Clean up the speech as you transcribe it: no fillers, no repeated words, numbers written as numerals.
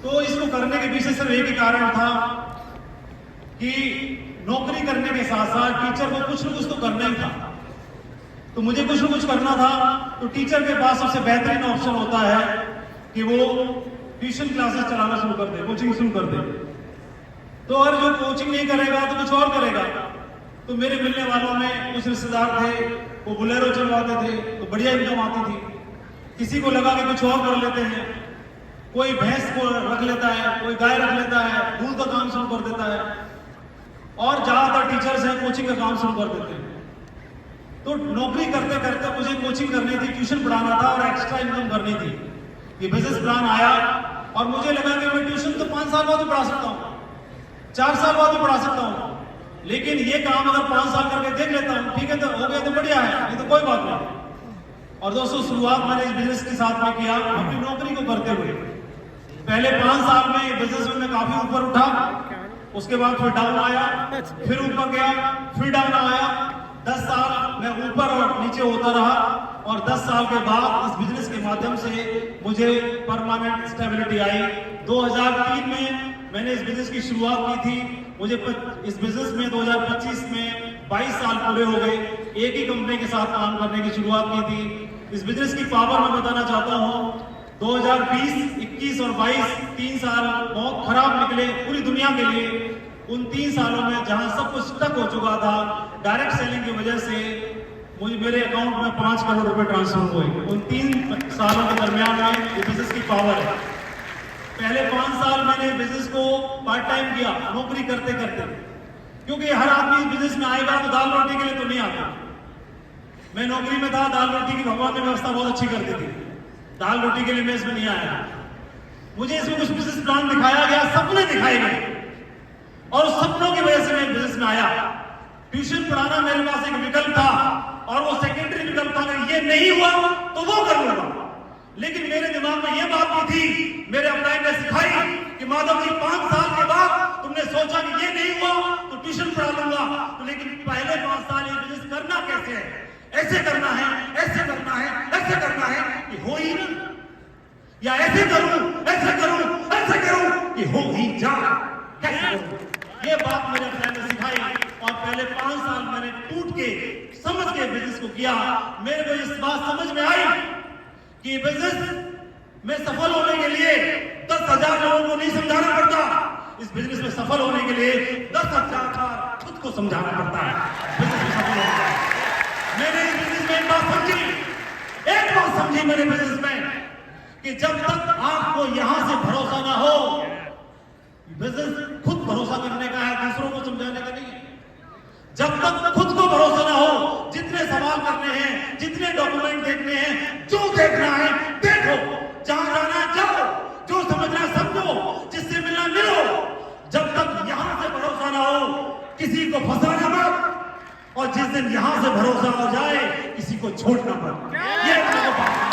तो इसको करने के पीछे सिर्फ एक ही कारण था कि नौकरी करने के साथ साथ टीचर को कुछ न कुछ तो करना ही था। तो मुझे कुछ न कुछ करना था, तो टीचर के पास सबसे बेहतरीन ऑप्शन होता है कि वो ट्यूशन क्लासेस चलाना शुरू कर दे, कोचिंग शुरू कर दे। तो अगर जो कोचिंग नहीं करेगा तो कुछ और करेगा। तो मेरे मिलने वालों में कुछ रिश्तेदार थे, वो बुलेरो चलवाते थे, तो बढ़िया इनकम आती थी। किसी को लगा कि कुछ और कर लेते हैं, कोई भैंस को रख लेता है, कोई गाय रख लेता है, दूध का काम शुरू कर देता है, और ज्यादातर टीचर्स हैं कोचिंग का काम शुरू कर देते हैं। तो नौकरी करते करते मुझे कोचिंग करनी थी, ट्यूशन पढ़ाना था और एक्स्ट्रा इनकम करनी थी। ये बिजनेस प्लान आया और मुझे लगा कि मैं ट्यूशन तो 5 साल बाद भी पढ़ा सकता हूँ, 4 साल बाद भी पढ़ा सकता हूँ, लेकिन ये काम अगर 5 साल करके देख लेता हूँ, ठीक है तो हो गया तो बढ़िया है, नहीं तो कोई बात नहीं। और दोस्तों शुरुआत मैंने इस बिजनेस के साथ में किया अपनी नौकरी को करते हुए। पहले 5 साल में बिजनेस में मैं काफी ऊपर उठा, उसके बाद फिर डाउन आया, फिर ऊपर गया, फिर डाउन आया। 10 साल मैं ऊपर और नीचे होता रहा और 10 साल के बाद इस बिजनेस के माध्यम से मुझे परमानेंट स्टेबिलिटी आई। 2003 में मैंने इस बिजनेस की शुरुआत की थी। मुझे इस बिजनेस में 2025 में 22 साल पूरे हो गए। एक ही कंपनी के साथ काम करने की शुरुआत की थी। इस बिजनेस की पावर मैं बताना चाहता हूँ। 2020, 21 और 22 3 साल बहुत खराब निकले पूरी दुनिया के लिए। उन 3 सालों में जहां सब कुछ स्टक हो चुका था, डायरेक्ट सेलिंग की वजह से मुझे मेरे अकाउंट में 5 करोड़ रुपए ट्रांसफर हुए। उन 3 सालों के दरमियान में ये बिजनेस की पावर है। पहले 5 साल मैंने बिजनेस को पार्ट टाइम किया, नौकरी करते करते, क्योंकि हर आदमी बिजनेस में आएगा तो दाल रोटी के लिए तो नहीं आता। मैं नौकरी में था, दाल रोटी की भगवान ने व्यवस्था बहुत अच्छी कर दी थी, दाल रोटी के लिए मैं इसमें नहीं आया। मुझे इसमें कुछ बिजनेस प्लान दिखाया गया, सपने दिखाए गए, और उस सपनों की वजह से मैं बिजनेस में आया। ट्यूशन पढ़ाना मेरे पास एक विकल्प था और वो सेकेंडरी विकल्प था। अगर ये नहीं हुआ तो वो कर लूंगा, लेकिन मेरे दिमाग में ये बात भी थी, मेरे अपलाइन ने सिखाई कि माधव जी 5 साल के बाद तुमने सोचा कि ये नहीं हुआ तो ट्यूशन पढ़ा लूंगा, तो लेकिन पहले 5 साल ये बिजनेस करना कैसे है, ऐसे करना है, ऐसे करना है, ऐसे करना है कि हो ही नहीं, या ऐसे करूं, ऐसे करूं, ऐसे करूं कि हो ही जा। ये बात मेरे अपलाइन ने सिखाई और पहले 5 साल मैंने टूट के समझ के बिजनेस को किया। मेरे को इस बात समझ में आई कि बिजनेस में सफल होने के लिए 10,000 लोगों को नहीं समझाना पड़ता। इस बिजनेस में सफल होने के लिए 10,000 बार खुद को समझाना पड़ता है, बिजनेस में सफल होना है। मैंने इस बिजनेस में एक बात समझी मेरे बिजनेस में कि जब तक आपको यहां से भरोसा ना हो, बिजनेस खुद भरोसा करने का है, दूसरों को समझाने का नहीं है। जब तक खुद को भरोसा ना हो, जितने सवाल करने हैं, जितने डॉक्यूमेंट देखने हैं, जो देखना है देखो, जहां जाना है जाओ, जो समझना है समझो, जिससे मिलना मिलो। जब तक यहां से भरोसा ना हो, किसी को फंसाना मत, और जिस दिन यहां से भरोसा हो जाए किसी को छोड़ना मत। ये अपने को